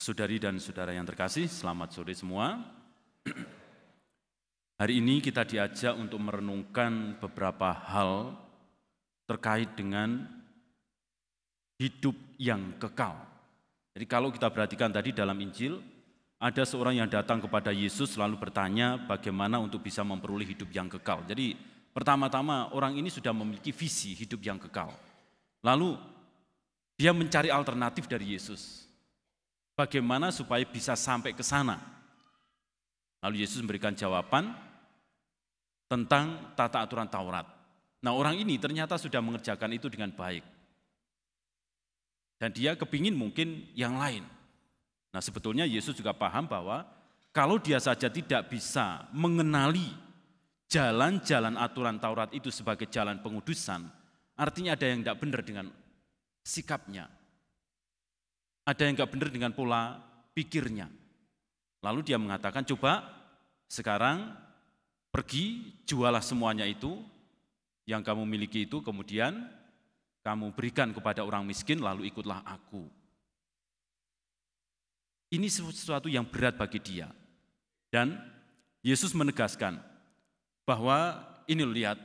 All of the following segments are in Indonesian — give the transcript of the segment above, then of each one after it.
Saudari dan saudara yang terkasih, selamat sore semua. Hari ini kita diajak untuk merenungkan beberapa hal terkait dengan hidup yang kekal. Jadi kalau kita perhatikan tadi dalam Injil, ada seorang yang datang kepada Yesus lalu bertanya bagaimana untuk bisa memperoleh hidup yang kekal. Jadi pertama-tama orang ini sudah memiliki visi hidup yang kekal. Lalu dia mencari alternatif dari Yesus. Bagaimana supaya bisa sampai ke sana? Lalu Yesus memberikan jawaban tentang tata aturan Taurat. Nah, orang ini ternyata sudah mengerjakan itu dengan baik. Dan dia kepingin mungkin yang lain. Nah, sebetulnya Yesus juga paham bahwa kalau dia saja tidak bisa mengenali jalan-jalan aturan Taurat itu sebagai jalan pengudusan, artinya ada yang tidak benar dengan sikapnya. Ada yang enggak benar dengan pola pikirnya. Lalu dia mengatakan, coba sekarang pergi, jualah semuanya itu, yang kamu miliki itu, kemudian kamu berikan kepada orang miskin, lalu ikutlah aku. Ini sesuatu yang berat bagi dia. Dan Yesus menegaskan bahwa ini lihat,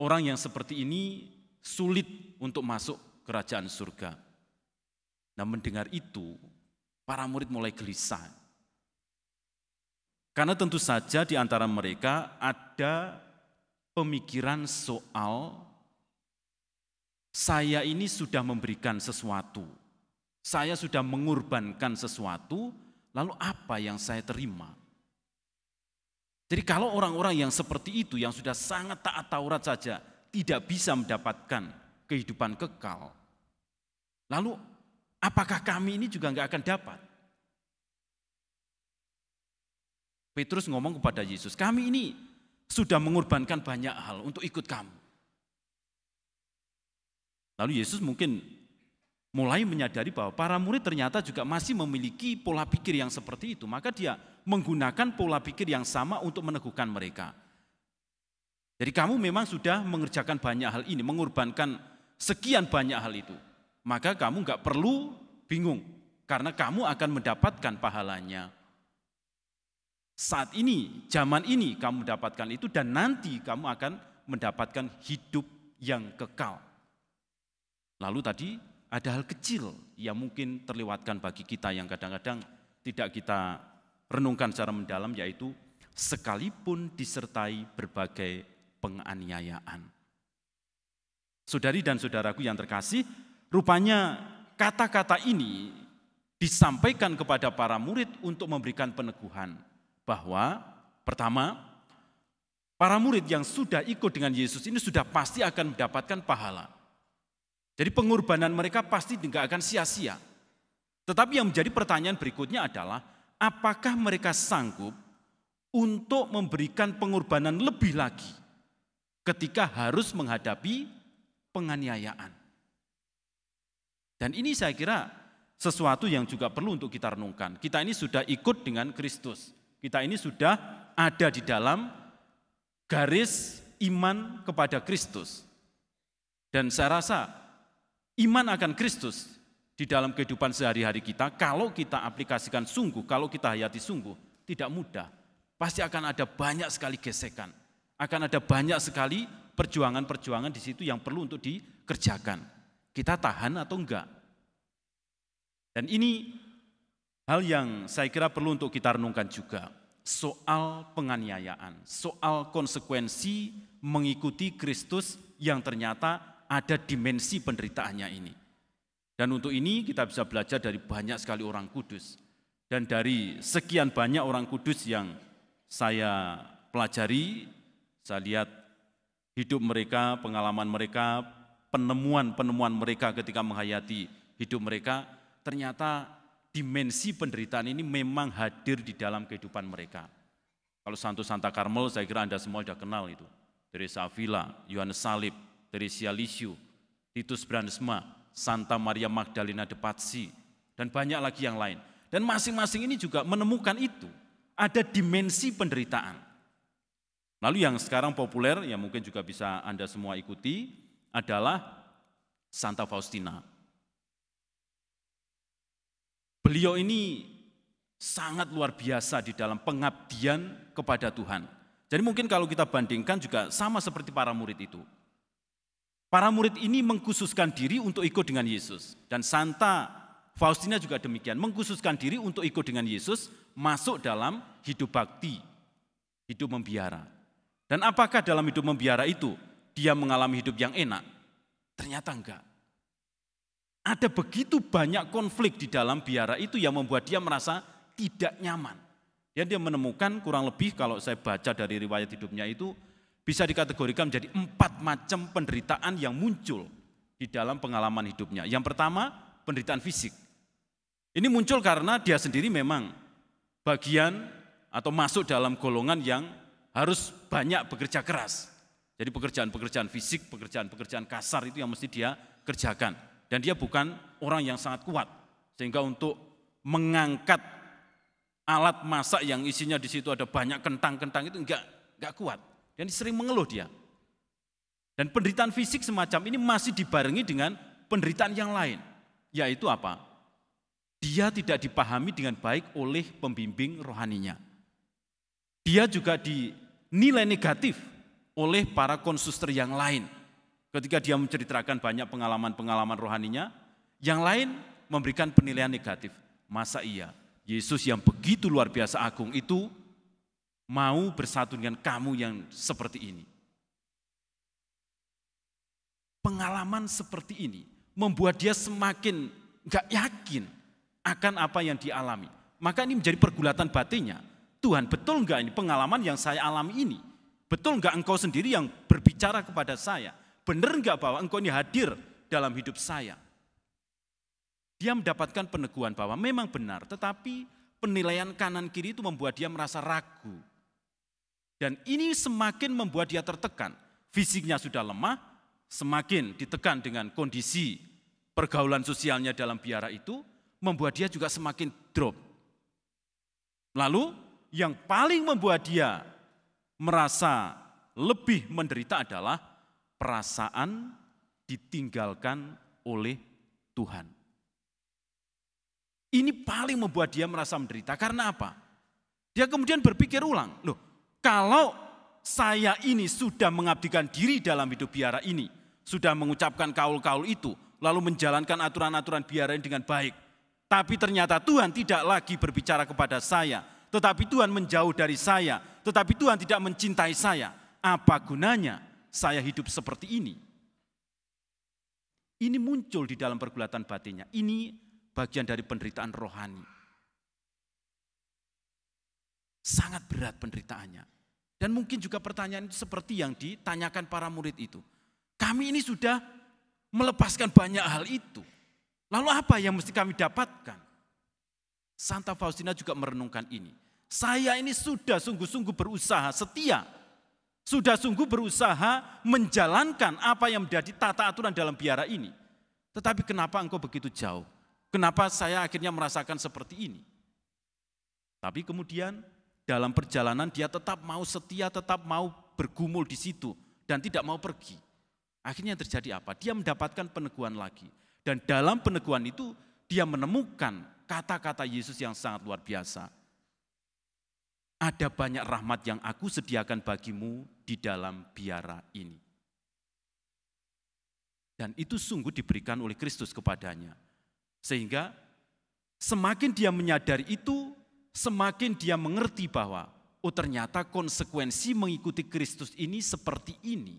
orang yang seperti ini sulit untuk masuk kerajaan surga. Nah, mendengar itu, para murid mulai gelisah. Karena tentu saja di antara mereka ada pemikiran soal saya ini sudah memberikan sesuatu, saya sudah mengorbankan sesuatu, lalu apa yang saya terima? Jadi kalau orang-orang yang seperti itu, yang sudah sangat taat Taurat saja, tidak bisa mendapatkan kehidupan kekal, lalu apakah kami ini juga enggak akan dapat? Petrus ngomong kepada Yesus, kami ini sudah mengorbankan banyak hal untuk ikut kamu. Lalu Yesus mungkin mulai menyadari bahwa para murid ternyata juga masih memiliki pola pikir yang seperti itu. Maka dia menggunakan pola pikir yang sama untuk meneguhkan mereka. Jadi kamu memang sudah mengerjakan banyak hal ini, mengorbankan sekian banyak hal itu. Maka kamu enggak perlu bingung, karena kamu akan mendapatkan pahalanya. Saat ini, zaman ini kamu mendapatkan itu, dan nanti kamu akan mendapatkan hidup yang kekal. Lalu tadi ada hal kecil yang mungkin terlewatkan bagi kita yang kadang-kadang tidak kita renungkan secara mendalam, yaitu sekalipun disertai berbagai penganiayaan. Saudari dan saudaraku yang terkasih, rupanya kata-kata ini disampaikan kepada para murid untuk memberikan peneguhan bahwa pertama, para murid yang sudah ikut dengan Yesus ini sudah pasti akan mendapatkan pahala. Jadi pengorbanan mereka pasti tidak akan sia-sia. Tetapi yang menjadi pertanyaan berikutnya adalah, apakah mereka sanggup untuk memberikan pengorbanan lebih lagi ketika harus menghadapi penganiayaan? Dan ini saya kira sesuatu yang juga perlu untuk kita renungkan. Kita ini sudah ikut dengan Kristus. Kita ini sudah ada di dalam garis iman kepada Kristus. Dan saya rasa iman akan Kristus di dalam kehidupan sehari-hari kita, kalau kita aplikasikan sungguh, kalau kita hayati sungguh, tidak mudah. Pasti akan ada banyak sekali gesekan. Akan ada banyak sekali perjuangan-perjuangan di situ yang perlu untuk dikerjakan. Kita tahan atau enggak? Dan ini hal yang saya kira perlu untuk kita renungkan juga. Soal penganiayaan, soal konsekuensi mengikuti Kristus yang ternyata ada dimensi penderitaannya ini. Dan untuk ini kita bisa belajar dari banyak sekali orang kudus. Dan dari sekian banyak orang kudus yang saya pelajari, saya lihat hidup mereka, pengalaman mereka, penemuan-penemuan mereka ketika menghayati hidup mereka, ternyata dimensi penderitaan ini memang hadir di dalam kehidupan mereka. Kalau Santo Santa Carmel, saya kira Anda semua sudah kenal itu. Teresa Avila, Yohanes Salib, Teresia Lisieux, Titus Brandsma, Santa Maria Magdalena de Pazzi, dan banyak lagi yang lain. Dan masing-masing ini juga menemukan itu. Ada dimensi penderitaan. Lalu yang sekarang populer, yang mungkin juga bisa Anda semua ikuti, adalah Santa Faustina. Beliau ini sangat luar biasa di dalam pengabdian kepada Tuhan. Jadi mungkin kalau kita bandingkan juga sama seperti para murid itu. Para murid ini mengkhususkan diri untuk ikut dengan Yesus. Dan Santa Faustina juga demikian, mengkhususkan diri untuk ikut dengan Yesus, masuk dalam hidup bakti, hidup membiara. Dan apakah dalam hidup membiara itu dia mengalami hidup yang enak? Ternyata enggak. Ada begitu banyak konflik di dalam biara itu yang membuat dia merasa tidak nyaman. Dan dia menemukan kurang lebih kalau saya baca dari riwayat hidupnya itu bisa dikategorikan menjadi 4 macam penderitaan yang muncul di dalam pengalaman hidupnya. Yang pertama, penderitaan fisik. Ini muncul karena dia sendiri memang bagian atau masuk dalam golongan yang harus banyak bekerja keras. Jadi pekerjaan-pekerjaan fisik, pekerjaan-pekerjaan kasar itu yang mesti dia kerjakan. Dan dia bukan orang yang sangat kuat, sehingga untuk mengangkat alat masak yang isinya di situ ada banyak kentang-kentang itu enggak kuat. Dan sering mengeluh dia. Dan penderitaan fisik semacam ini masih dibarengi dengan penderitaan yang lain, yaitu apa? Dia tidak dipahami dengan baik oleh pembimbing rohaninya. Dia juga dinilai negatif oleh para konsuster yang lain. Ketika dia menceritakan banyak pengalaman-pengalaman rohaninya, yang lain memberikan penilaian negatif. Masa iya, Yesus yang begitu luar biasa agung itu mau bersatu dengan kamu yang seperti ini. Pengalaman seperti ini membuat dia semakin gak yakin akan apa yang dialami. Maka ini menjadi pergulatan batinnya. Tuhan, betul enggak ini pengalaman yang saya alami ini? Betul enggak engkau sendiri yang berbicara kepada saya? Benar enggak bahwa engkau ini hadir dalam hidup saya? Dia mendapatkan peneguhan bahwa memang benar, tetapi penilaian kanan kiri itu membuat dia merasa ragu. Dan ini semakin membuat dia tertekan. Fisiknya sudah lemah, semakin ditekan dengan kondisi pergaulan sosialnya dalam biara itu, membuat dia juga semakin drop. Lalu yang paling membuat dia merasa lebih menderita adalah perasaan ditinggalkan oleh Tuhan. Ini paling membuat dia merasa menderita. Karena apa? Dia kemudian berpikir ulang, loh, kalau saya ini sudah mengabdikan diri dalam hidup biara ini, sudah mengucapkan kaul-kaul itu, lalu menjalankan aturan-aturan biara ini dengan baik, tapi ternyata Tuhan tidak lagi berbicara kepada saya, tetapi Tuhan menjauh dari saya, tetapi Tuhan tidak mencintai saya, apa gunanya saya hidup seperti ini? Ini muncul di dalam pergulatan batinnya. Ini bagian dari penderitaan rohani. Sangat berat penderitaannya. Dan mungkin juga pertanyaan itu seperti yang ditanyakan para murid itu. Kami ini sudah melepaskan banyak hal itu. Lalu apa yang mesti kami dapatkan? Santa Faustina juga merenungkan ini. Saya ini sudah sungguh-sungguh berusaha setia. Sudah sungguh berusaha menjalankan apa yang menjadi tata aturan dalam biara ini. Tetapi kenapa engkau begitu jauh? Kenapa saya akhirnya merasakan seperti ini? Tapi kemudian dalam perjalanan dia tetap mau setia, tetap mau bergumul di situ dan tidak mau pergi. Akhirnya terjadi apa? Dia mendapatkan peneguhan lagi. Dan dalam peneguhan itu dia menemukan kata-kata Yesus yang sangat luar biasa. Ada banyak rahmat yang aku sediakan bagimu di dalam biara ini. Dan itu sungguh diberikan oleh Kristus kepadanya. Sehingga semakin dia menyadari itu, semakin dia mengerti bahwa ternyata konsekuensi mengikuti Kristus ini seperti ini.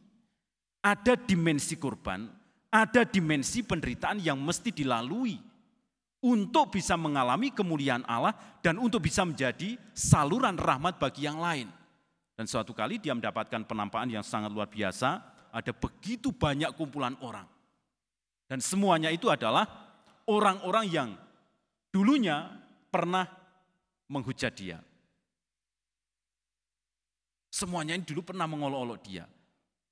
Ada dimensi kurban, ada dimensi penderitaan yang mesti dilalui untuk bisa mengalami kemuliaan Allah dan untuk bisa menjadi saluran rahmat bagi yang lain. Dan suatu kali dia mendapatkan penampakan yang sangat luar biasa, ada begitu banyak kumpulan orang. Dan semuanya itu adalah orang-orang yang dulunya pernah menghujat dia. Semuanya ini dulu pernah mengolok-olok dia.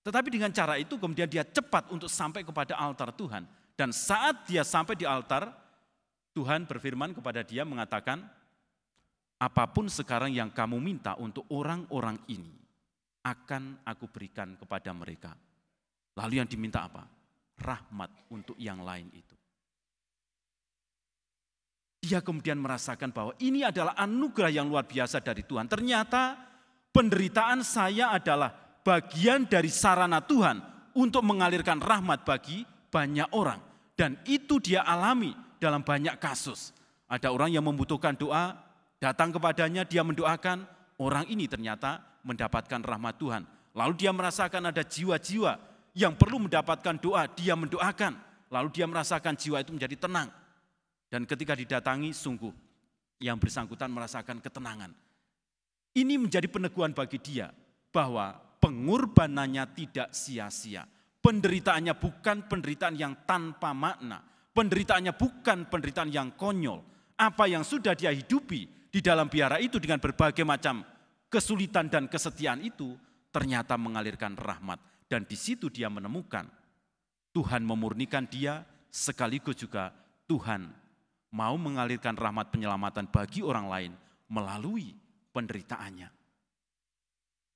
Tetapi dengan cara itu kemudian dia cepat untuk sampai kepada altar Tuhan. Dan saat dia sampai di altar, Tuhan berfirman kepada dia mengatakan, apapun sekarang yang kamu minta untuk orang-orang ini, akan aku berikan kepada mereka. Lalu yang diminta apa? Rahmat untuk yang lain itu. Dia kemudian merasakan bahwa ini adalah anugerah yang luar biasa dari Tuhan. Ternyata penderitaan saya adalah bagian dari sarana Tuhan untuk mengalirkan rahmat bagi banyak orang. Dan itu dia alami dalam banyak kasus. Ada orang yang membutuhkan doa, datang kepadanya, dia mendoakan, orang ini ternyata mendapatkan rahmat Tuhan. Lalu dia merasakan ada jiwa-jiwa yang perlu mendapatkan doa, dia mendoakan. Lalu dia merasakan jiwa itu menjadi tenang. Dan ketika didatangi, sungguh yang bersangkutan merasakan ketenangan. Ini menjadi peneguhan bagi dia bahwa pengorbanannya tidak sia-sia. Penderitaannya bukan penderitaan yang tanpa makna. Penderitaannya bukan penderitaan yang konyol. Apa yang sudah dia hidupi di dalam biara itu dengan berbagai macam kesulitan dan kesetiaan itu ternyata mengalirkan rahmat. Dan di situ dia menemukan Tuhan memurnikan dia, sekaligus juga Tuhan mau mengalirkan rahmat penyelamatan bagi orang lain melalui penderitaannya.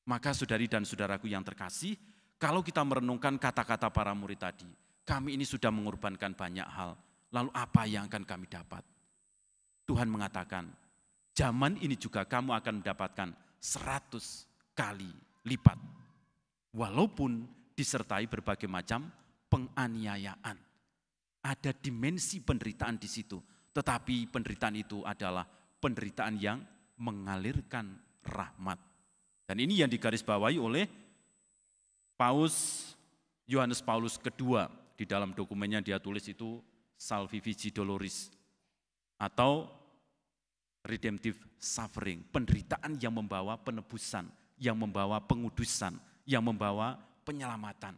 Maka saudari dan saudaraku yang terkasih, kalau kita merenungkan kata-kata para murid tadi, kami ini sudah mengorbankan banyak hal, lalu apa yang akan kami dapat? Tuhan mengatakan, zaman ini juga kamu akan mendapatkan 100 kali lipat. Walaupun disertai berbagai macam penganiayaan. Ada dimensi penderitaan di situ. Tetapi penderitaan itu adalah penderitaan yang mengalirkan rahmat. Dan ini yang digarisbawahi oleh Yohanes Paulus kedua. Di dalam dokumennya dia tulis itu Salvi Vici Doloris. Atau redemptive suffering. Penderitaan yang membawa penebusan, yang membawa pengudusan, yang membawa penyelamatan.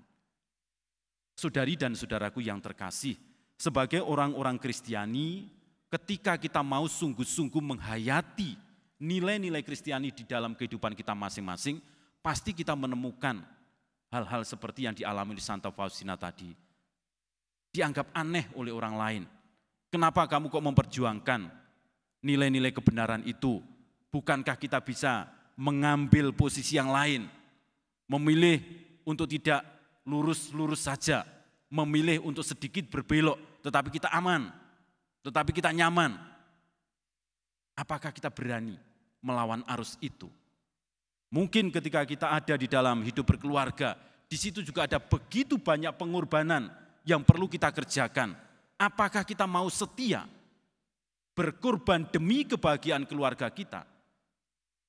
Saudari dan saudaraku yang terkasih, sebagai orang-orang Kristiani, ketika kita mau sungguh-sungguh menghayati nilai-nilai Kristiani di dalam kehidupan kita masing-masing, pasti kita menemukan hal-hal seperti yang dialami di Santa Faustina tadi. Dianggap aneh oleh orang lain. Kenapa kamu kok memperjuangkan nilai-nilai kebenaran itu? Bukankah kita bisa mengambil posisi yang lain? Memilih untuk tidak lurus-lurus saja. Memilih untuk sedikit berbelok, tetapi kita aman. Tetapi kita nyaman. Apakah kita berani melawan arus itu? Mungkin ketika kita ada di dalam hidup berkeluarga, di situ juga ada begitu banyak pengorbanan yang perlu kita kerjakan. Apakah kita mau setia berkorban demi kebahagiaan keluarga kita?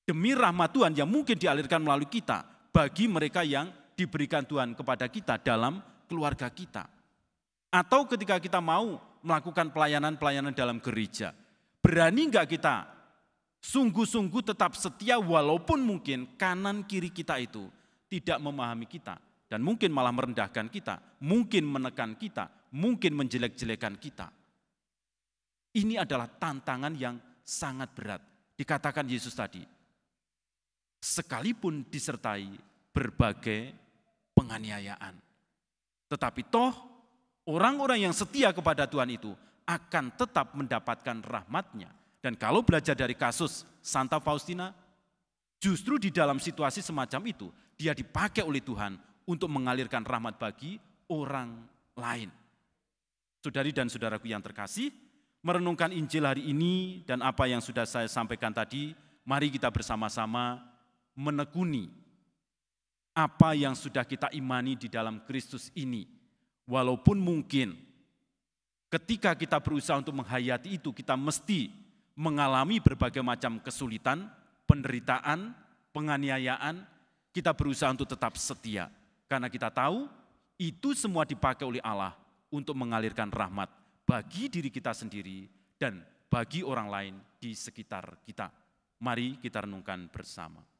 Demi rahmat Tuhan yang mungkin dialirkan melalui kita bagi mereka yang diberikan Tuhan kepada kita dalam keluarga kita. Atau ketika kita mau melakukan pelayanan-pelayanan dalam gereja, berani enggak kita sungguh-sungguh tetap setia walaupun mungkin kanan kiri kita itu tidak memahami kita dan mungkin malah merendahkan kita, mungkin menekan kita, mungkin menjelek-jelekan kita. Ini adalah tantangan yang sangat berat. Dikatakan Yesus tadi, sekalipun disertai berbagai penganiayaan. Tetapi toh orang-orang yang setia kepada Tuhan itu akan tetap mendapatkan rahmat-Nya. Dan kalau belajar dari kasus Santa Faustina, justru di dalam situasi semacam itu, dia dipakai oleh Tuhan untuk mengalirkan rahmat bagi orang lain. Saudari dan saudaraku yang terkasih, merenungkan Injil hari ini dan apa yang sudah saya sampaikan tadi, mari kita bersama-sama menekuni apa yang sudah kita imani di dalam Kristus ini. Walaupun mungkin ketika kita berusaha untuk menghayati itu, kita mesti mengalami berbagai macam kesulitan, penderitaan, penganiayaan, kita berusaha untuk tetap setia. Karena kita tahu itu semua dipakai oleh Allah untuk mengalirkan rahmat bagi diri kita sendiri dan bagi orang lain di sekitar kita. Mari kita renungkan bersama.